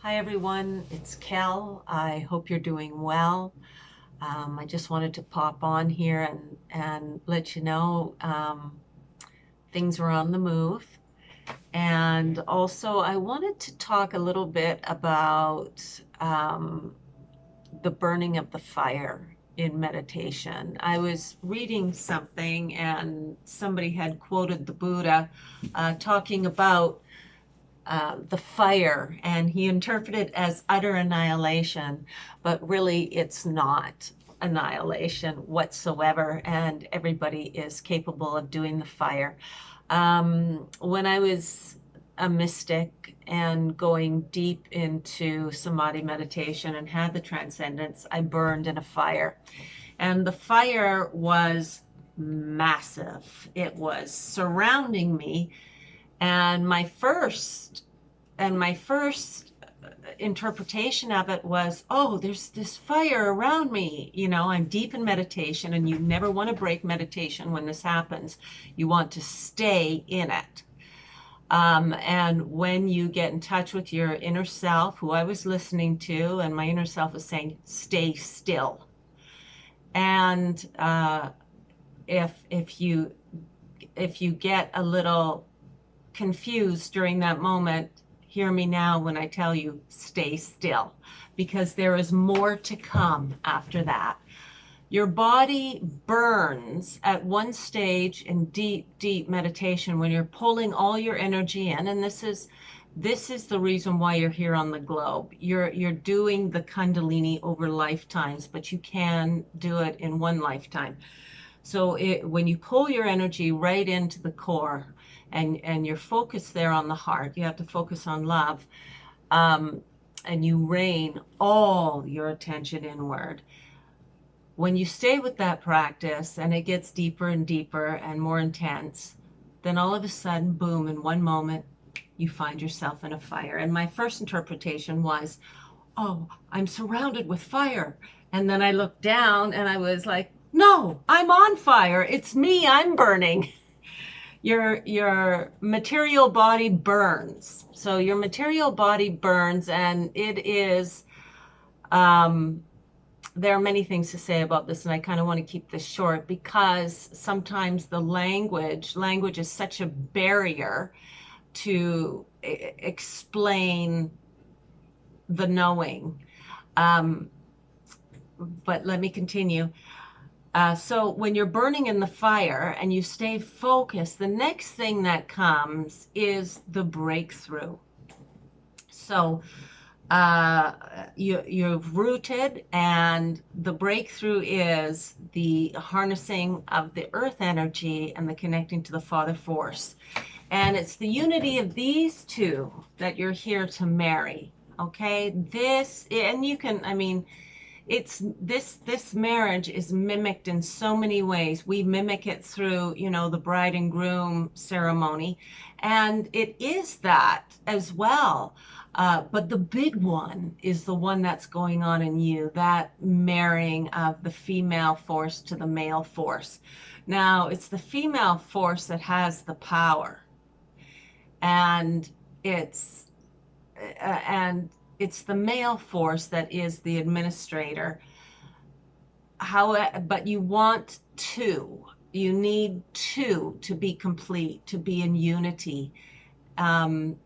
Hi everyone, it's Kel. I hope you're doing well. I just wanted to pop on here and let you know things are on the move. And also, I wanted to talk a little bit about the burning of the fire in meditation. I was reading something and somebody had quoted the Buddha talking about the fire, and he interpreted it as utter annihilation, but really it's not annihilation whatsoever, and everybody is capable of doing the fire. When I was a mystic and going deep into samadhi meditation and had the transcendence, I burned in a fire, and the fire was massive. It was surrounding me, and my first interpretation of it was, oh, there's this fire around me. I'm deep in meditation, and you never want to break meditation when this happens. You want to stay in it. And when you get in touch with your inner self, who I was listening to, and my inner self was saying, stay still. And if you get a little confused during that moment, hear me now when I tell you, stay still, because there is more to come after that. Your body burns at one stage in deep, deep meditation when you're pulling all your energy in, and this is the reason why you're here on the globe. You're doing the Kundalini over lifetimes, but you can do it in one lifetime. So when you pull your energy right into the core, and you're focused there on the heart, you have to focus on love, and you rain all your attention inward. When you stay with that practice and it gets deeper and deeper and more intense, then all of a sudden, boom, in one moment, you find yourself in a fire. And my first interpretation was, oh, I'm surrounded with fire. And then I looked down and I was like, no, I'm on fire. It's me, I'm burning. Your material body burns. So your material body burns, and it is, there are many things to say about this, and I kind of want to keep this short because sometimes the language is such a barrier to explain the knowing. But let me continue. So when you're burning in the fire and you stay focused, the next thing that comes is the breakthrough. So you've rooted, and the breakthrough is the harnessing of the earth energy and the connecting to the Father Force. And it's the unity of these two that you're here to marry. Okay? And you can, it's this marriage is mimicked in so many ways. We mimic it through, the bride and groom ceremony, and it is that as well. But the big one is the one that's going on in you, that marrying of the female force to the male force. Now, it's the female force that has the power, and it's the male force that is the administrator. But you want two. You need two to be complete, to be in unity. You're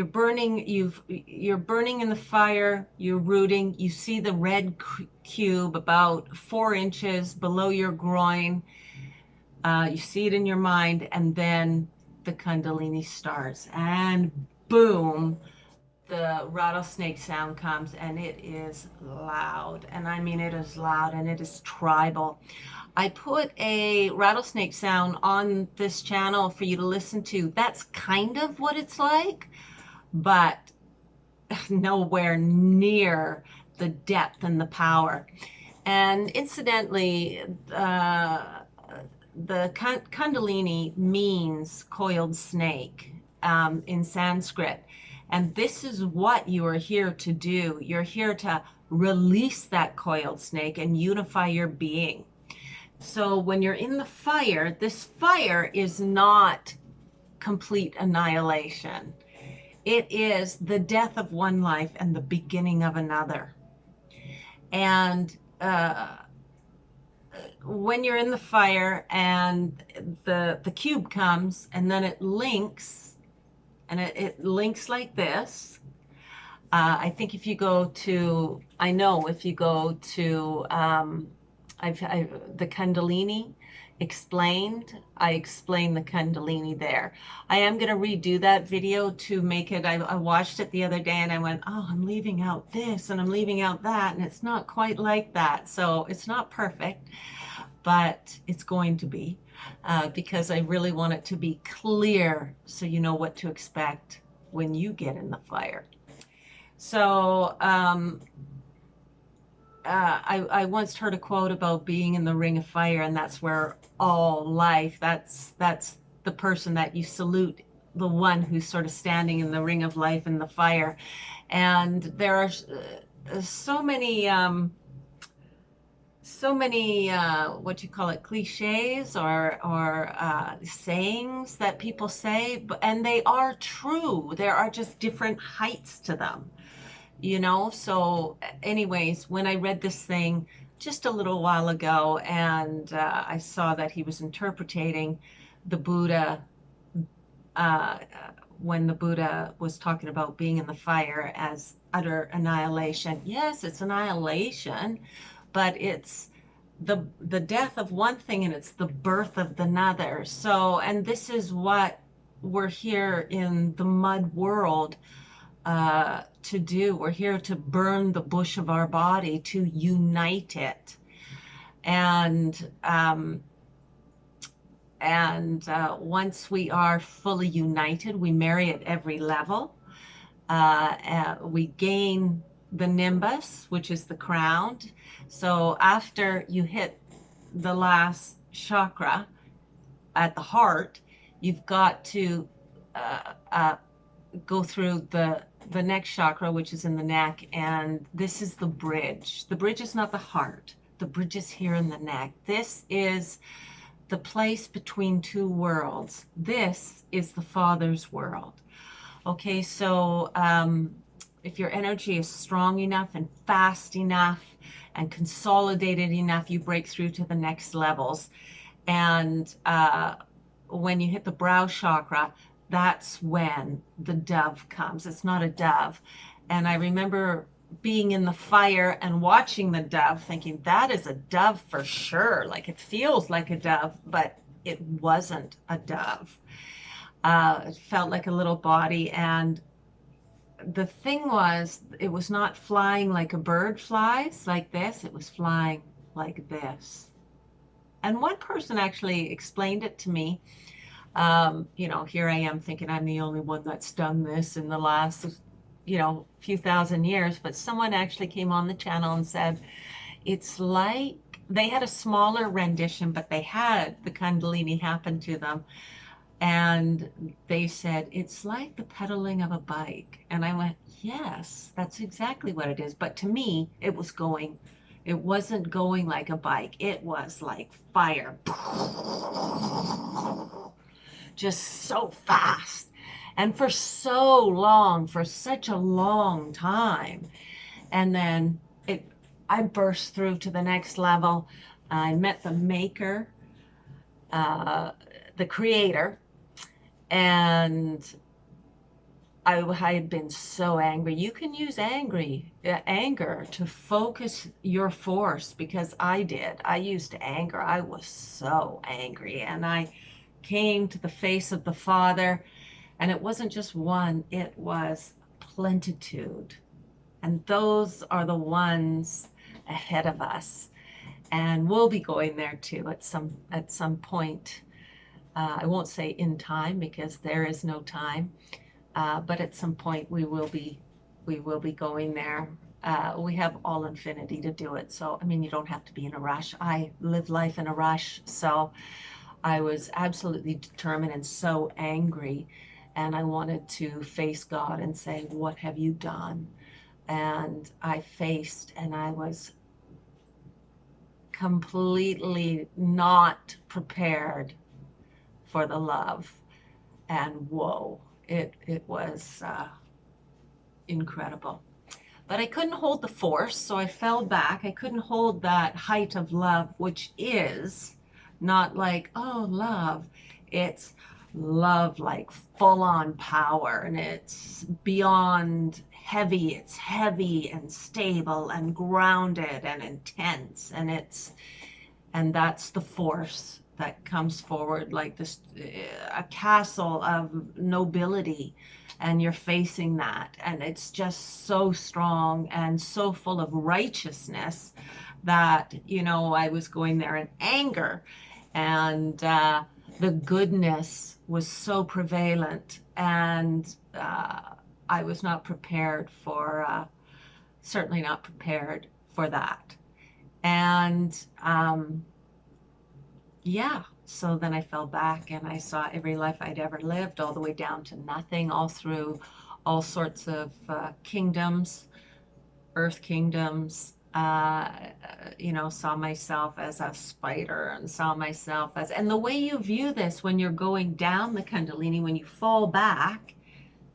burning. You're burning in the fire. You're rooting. You see the red cube about 4 inches below your groin. You see it in your mind, and then the Kundalini starts, and boom, the rattlesnake sound comes, and it is loud. And I mean, it is loud, and it is tribal. I put a rattlesnake sound on this channel for you to listen to. That's kind of what it's like, but nowhere near the depth and the power. And incidentally, the Kundalini means coiled snake in Sanskrit. And this is what you are here to do. You're here to release that coiled snake and unify your being. So when you're in the fire, this fire is not complete annihilation. It is the death of one life and the beginning of another. And when you're in the fire and the cube comes and then it links, and it links like this. I think if you go to, I know if you go to the Kundalini explained, I explained the Kundalini there. I am going to redo that video to make it, I watched it the other day and I went, oh, I'm leaving out this and I'm leaving out that, and it's not quite like that. So it's not perfect, but it's going to be, because I really want it to be clear so you know what to expect when you get in the fire. So I once heard a quote about being in the ring of fire, and that's where all life, that's the person that you salute, the one who's sort of standing in the ring of life in the fire. And there are so many what you call it, cliches or sayings that people say, and they are true. There are just different heights to them, you know. So anyways, when I read this thing just a little while ago, and I saw that he was interpreting the Buddha, when the Buddha was talking about being in the fire as utter annihilation. Yes, it's annihilation, but it's the death of one thing and it's the birth of another. So, and this is what we're here in the mud world to do. We're here to burn the bush of our body, to unite it. And once we are fully united, we marry at every level. We gain the nimbus, which is the crown. So after you hit the last chakra at the heart, you've got to go through the next chakra, which is in the neck, and this is the bridge. The bridge is not the heart. The bridge is here in the neck. This is the place between two worlds. This is the Father's world. Okay, so if your energy is strong enough and fast enough and consolidated enough, you break through to the next levels. And when you hit the brow chakra, that's when the dove comes. It's not a dove. And I remember being in the fire and watching the dove, thinking that is a dove for sure. Like, it feels like a dove, but it wasn't a dove. It felt like a little body. And the thing was, it was not flying like a bird flies like this. It was flying like this. And one person actually explained it to me. You know, here I am thinking I'm the only one that's done this in the last, you know, few thousand years. But someone actually came on the channel and said, it's like, they had a smaller rendition, but they had the Kundalini happen to them. And they said, it's like the pedaling of a bike. And I went, yes, that's exactly what it is. But to me, it wasn't going like a bike. It was like fire. Just so fast. And for so long, for such a long time. And then I burst through to the next level. I met the maker, the creator. And I had been so angry. You can use anger to focus your force, because I did. I used anger. I was so angry. And I came to the face of the Father, and it wasn't just one, it was plenitude. And those are the ones ahead of us. And we'll be going there too at some point. I won't say in time, because there is no time, but at some point we will be going there. We have all infinity to do it. So, I mean, you don't have to be in a rush. I live life in a rush. So I was absolutely determined and so angry. And I wanted to face God and say, what have you done? And I faced, and I was completely not prepared for the love. And whoa, it was incredible. But I couldn't hold the force, so I fell back. I couldn't hold that height of love, which is not like, oh, love. It's love like full on power, and it's beyond heavy. It's heavy and stable and grounded and intense, and that's the force that comes forward like this, a castle of nobility, and you're facing that, and it's just so strong and so full of righteousness that, you know, I was going there in anger, and the goodness was so prevalent, and I was not prepared for, certainly not prepared for that. And yeah, so then I fell back and I saw every life I'd ever lived, all the way down to nothing, all through all sorts of kingdoms, earth kingdoms. You know, saw myself as a spider, and saw myself as, and the way you view this when you're going down the Kundalini, when you fall back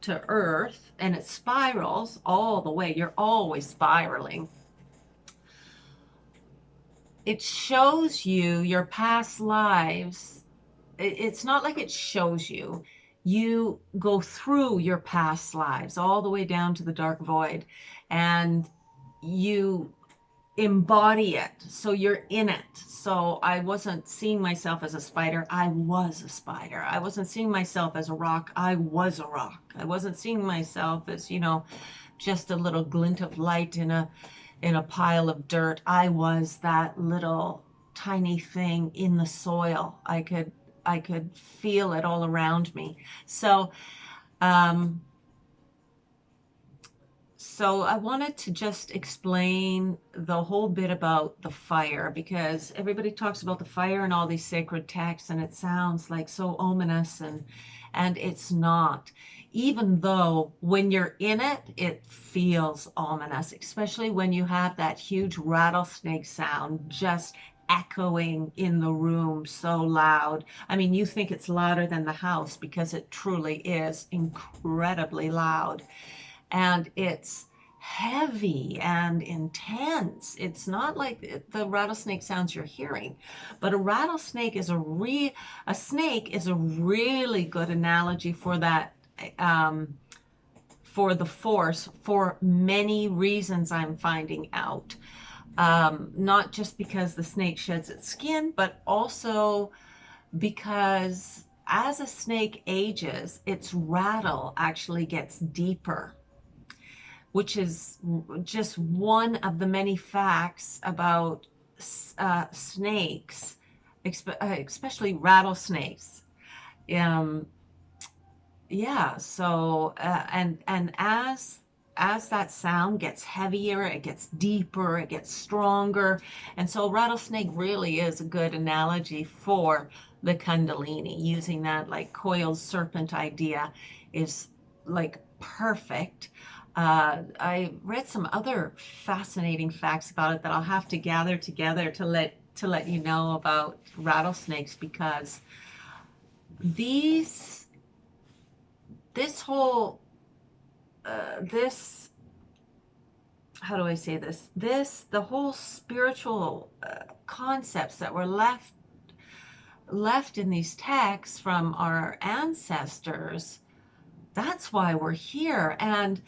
to earth and it spirals all the way, you're always spiraling. It shows you your past lives. It's not like it shows you. You go through your past lives all the way down to the dark void, and you embody it. So you're in it. So I wasn't seeing myself as a spider. I was a spider. I wasn't seeing myself as a rock. I was a rock. I wasn't seeing myself as, you know, just a little glint of light in a pile of dirt. I was that little tiny thing in the soil. I could feel it all around me. So so I wanted to just explain the whole bit about the fire, because everybody talks about the fire in all these sacred texts, and it sounds like so ominous, and it's not. Even though when you're in it, it feels ominous, especially when you have that huge rattlesnake sound just echoing in the room so loud. I mean, you think it's louder than the house, because it truly is incredibly loud. And it's heavy and intense. It's not like the rattlesnake sounds you're hearing, but a rattlesnake is a snake is a really good analogy for that, for the force, for many reasons I'm finding out. Not just because the snake sheds its skin, but also because as a snake ages, its rattle actually gets deeper, which is just one of the many facts about snakes, especially rattlesnakes. Yeah, so and as that sound gets heavier, it gets deeper, it gets stronger, and so rattlesnake really is a good analogy for the Kundalini. Using that like coiled serpent idea is like perfect. I read some other fascinating facts about it that I'll have to gather together to let you know about rattlesnakes, because this whole how do I say this, the whole spiritual concepts that were left in these texts from our ancestors, that's why we're here. And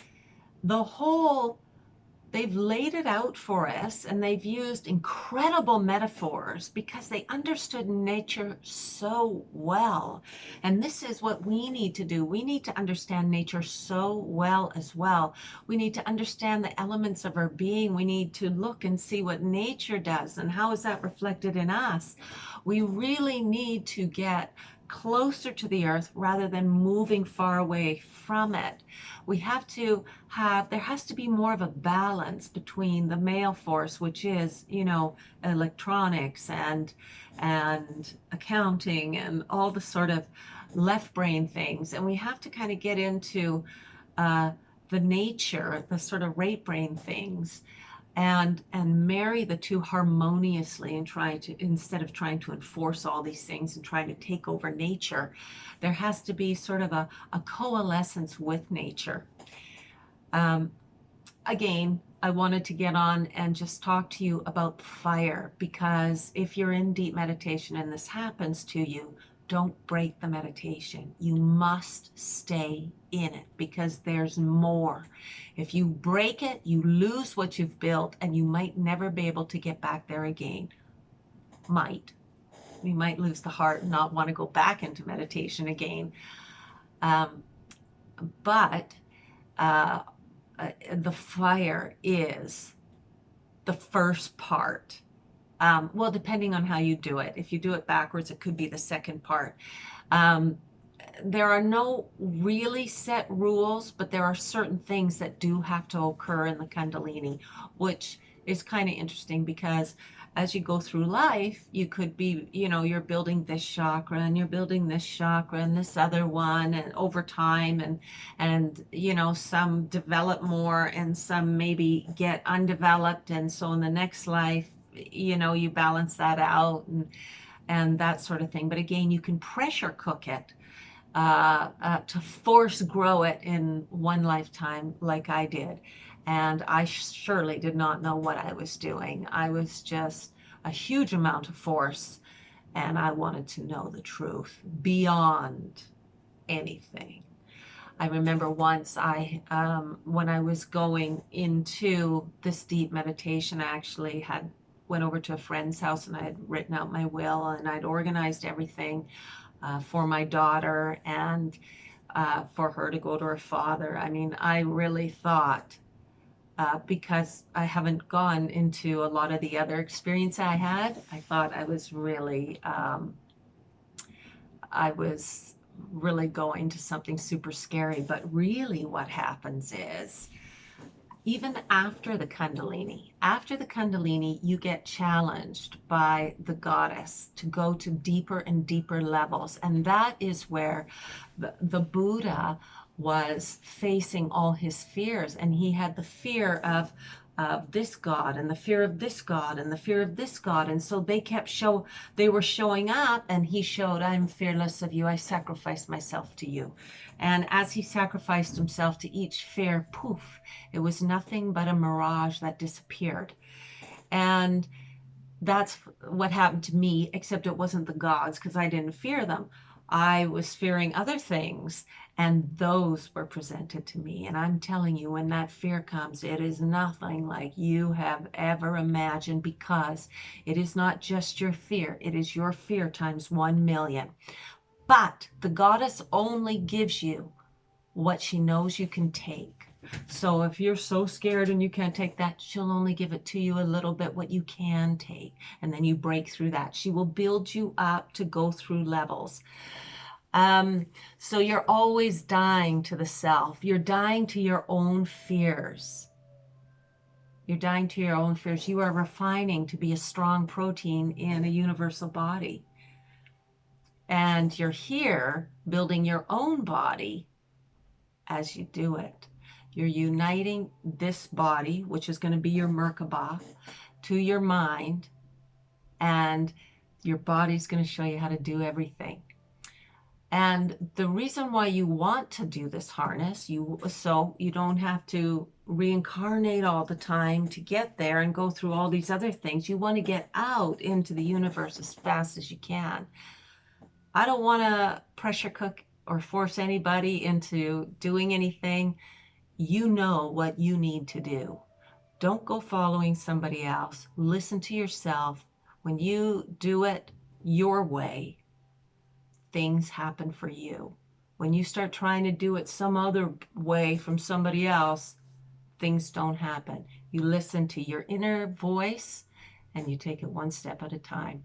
they've laid it out for us, and they've used incredible metaphors because they understood nature so well. And this is what we need to do. We need to understand nature so well as well. We need to understand the elements of our being. We need to look and see what nature does and how is that reflected in us. We really need to get closer to the earth rather than moving far away from it. We have to there has to be more of a balance between the male force, which is, you know, electronics and accounting and all the sort of left brain things. And we have to kind of get into the nature, the sort of right brain things. and marry the two harmoniously, and try to, instead of trying to enforce all these things and trying to take over nature, there has to be sort of a coalescence with nature. Again, I wanted to get on and just talk to you about the fire, because if you're in deep meditation and this happens to you, don't break the meditation. You must stay in it, because there's more. If you break it, you lose what you've built, and you might never be able to get back there again. You might lose the heart and not want to go back into meditation again. But the fire is the first part. Well, depending on how you do it. If you do it backwards, it could be the second part. There are no really set rules, but there are certain things that do have to occur in the Kundalini, which is kind of interesting, because as you go through life, you could be, you're building this chakra and you're building this chakra and this other one, and over time, and some develop more and some maybe get undeveloped. And so in the next life, you balance that out, and that sort of thing. But again, you can pressure cook it to force grow it in one lifetime, like I did. And I surely did not know what I was doing. I was just a huge amount of force, and I wanted to know the truth beyond anything. I remember once when I was going into this deep meditation, I actually went over to a friend's house, and I had written out my will, and I'd organized everything for my daughter, and for her to go to her father. I mean, I really thought, because I haven't gone into a lot of the other experience I had, I thought I was really going to something super scary. But really what happens is, even after the Kundalini, you get challenged by the goddess to go to deeper and deeper levels. And that is where the Buddha was facing all his fears. And he had the fear of this god, and the fear of this god, and the fear of this god. And so they were showing up, and he showed, I'm fearless of you. I sacrificed myself to you. And as he sacrificed himself to each fear, poof, it was nothing but a mirage that disappeared. And that's what happened to me, except it wasn't the gods, because I didn't fear them. I was fearing other things, and those were presented to me. And I'm telling you, when that fear comes, it is nothing like you have ever imagined, because it is not just your fear. It is your fear times 1,000,000. But the goddess only gives you what she knows you can take. So if you're so scared and you can't take that, she'll only give it to you a little bit, what you can take. And then you break through that. She will build you up to go through levels. So you're always dying to the self. You're dying to your own fears. You're dying to your own fears. You are refining to be a strong protein in a universal body. And you're here building your own body as you do it. You're uniting this body, which is going to be your Merkaba, to your mind, and your body's going to show you how to do everything. And the reason why you want to do this harness, so you don't have to reincarnate all the time to get there and go through all these other things. You want to get out into the universe as fast as you can. I don't want to pressure cook or force anybody into doing anything. You know what you need to do. Don't go following somebody else. Listen to yourself. When you do it your way, things happen for you. When you start trying to do it some other way from somebody else, things don't happen. You listen to your inner voice, and you take it one step at a time.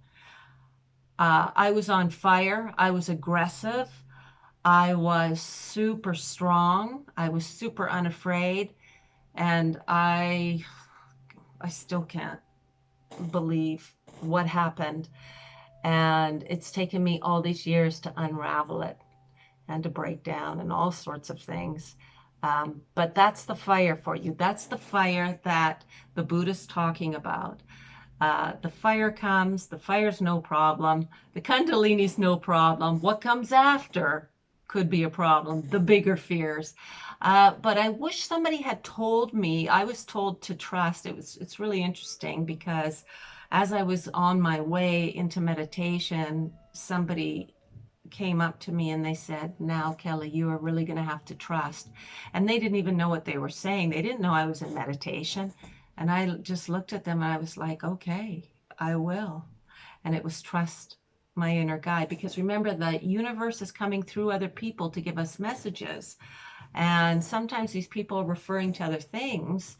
I was on fire. I was aggressive. I was super strong. I was super unafraid. And I still can't believe what happened. And it's taken me all these years to unravel it and to break down and all sorts of things. But that's the fire for you. That's the fire that the Buddha's talking about. The fire comes, the fire's no problem. The Kundalini's no problem. What comes after could be a problem, the bigger fears. But I wish somebody had told me. I was told to trust. It's really interesting because as I was on my way into meditation, somebody came up to me and they said, "Now, Kelly, you are really going to have to trust." And they didn't even know what they were saying. They didn't know I was in meditation. And I just looked at them and I was like, okay, I will. And it was trust my inner guide. Because remember, the universe is coming through other people to give us messages. And sometimes these people are referring to other things,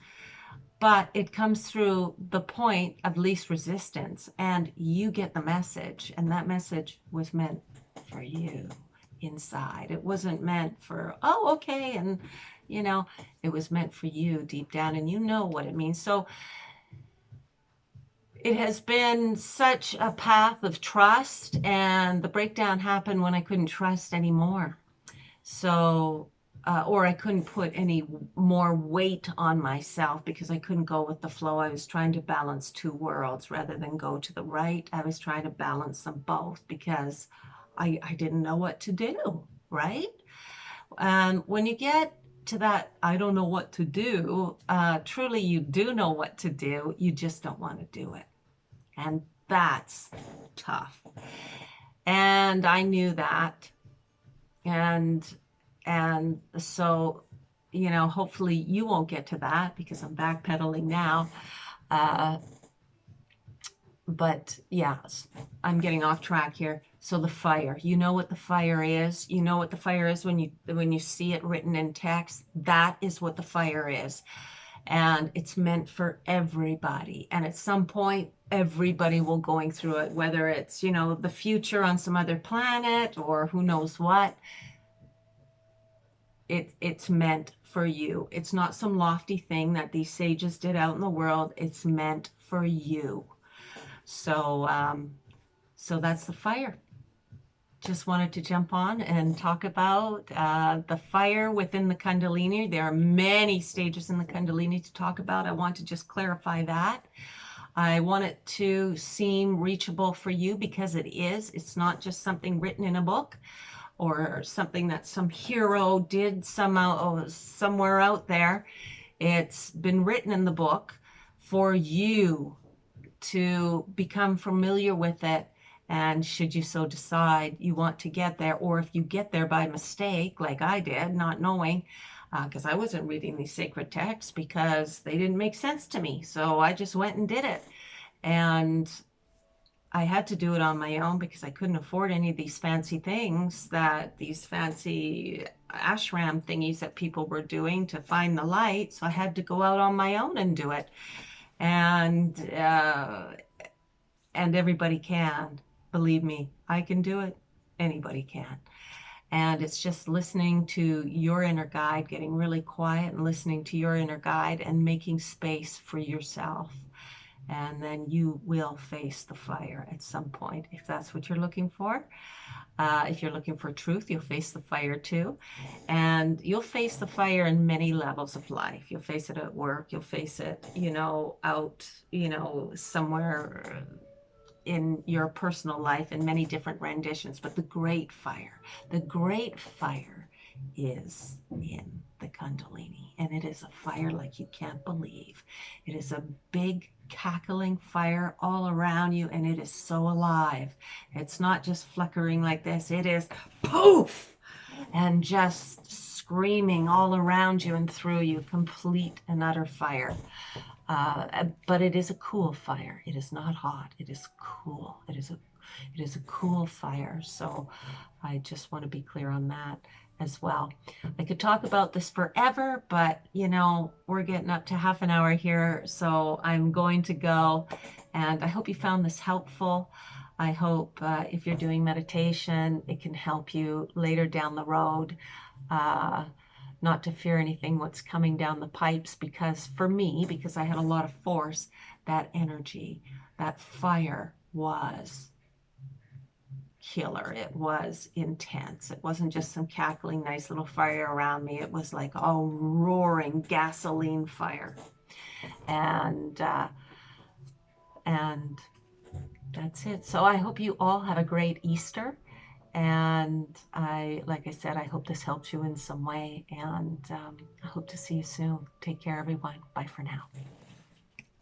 but it comes through the point of least resistance. And you get the message. And that message was meant for you inside. It wasn't meant for, oh, okay. And, you know, it was meant for you deep down, and you know what it means. So it has been such a path of trust, and the breakdown happened when I couldn't trust anymore. So, or I couldn't put any more weight on myself because I couldn't go with the flow. I was trying to balance two worlds rather than go to the right. I was trying to balance them both because I didn't know what to do, right? When you get to that, I don't know what to do, truly you do know what to do, you just don't want to do it. And that's tough. And I knew that. And so, you know, hopefully you won't get to that because I'm backpedaling now. But yeah, I'm getting off track here. So the fire, you know what the fire is. You know what the fire is when you see it written in text. That is what the fire is. And it's meant for everybody. And at some point, everybody will going through it, whether it's, you know, the future on some other planet or who knows what. It's meant for you. It's not some lofty thing that these sages did out in the world. It's meant for you. So, so that's the fire. Just wanted to jump on and talk about the fire within the Kundalini. There are many stages in the Kundalini to talk about. I want to just clarify that. I want it to seem reachable for you because it is. It's not just something written in a book or something that some hero did somehow somewhere out there. It's been written in the book for you to become familiar with it. And should you so decide you want to get there, or if you get there by mistake, like I did, not knowing, because I wasn't reading these sacred texts because they didn't make sense to me. So I just went and did it. And I had to do it on my own because I couldn't afford any of these fancy things these fancy ashram thingies that people were doing to find the light. So I had to go out on my own and do it. And everybody can. Believe me, I can do it. Anybody can. And it's just listening to your inner guide, getting really quiet and listening to your inner guide and making space for yourself. And then you will face the fire at some point, if that's what you're looking for. If you're looking for truth, you'll face the fire too. And you'll face the fire in many levels of life. You'll face it at work. You'll face it, you know, out, you know, somewhere in your personal life in many different renditions. But the great fire is in the Kundalini. And it is a fire like you can't believe. It is a big cackling fire all around you, and it is so alive. It's not just flickering like this. It is poof and just screaming all around you and through you, complete and utter fire. But it is a cool fire. It is not hot. It is cool. It is a cool fire. So I just want to be clear on that as well. I could talk about this forever, but you know, we're getting up to half an hour here, so I'm going to go. And I hope you found this helpful. I hope if you're doing meditation, it can help you later down the road. Not to fear anything what's coming down the pipes, because for me, because I had a lot of force, that energy, that fire was killer. It was intense. It wasn't just some cackling, nice little fire around me. It was like a roaring gasoline fire. And that's it. So I hope you all have a great Easter. And like I said, I hope this helps you in some way. And I hope to see you soon. Take care, everyone. Bye for now.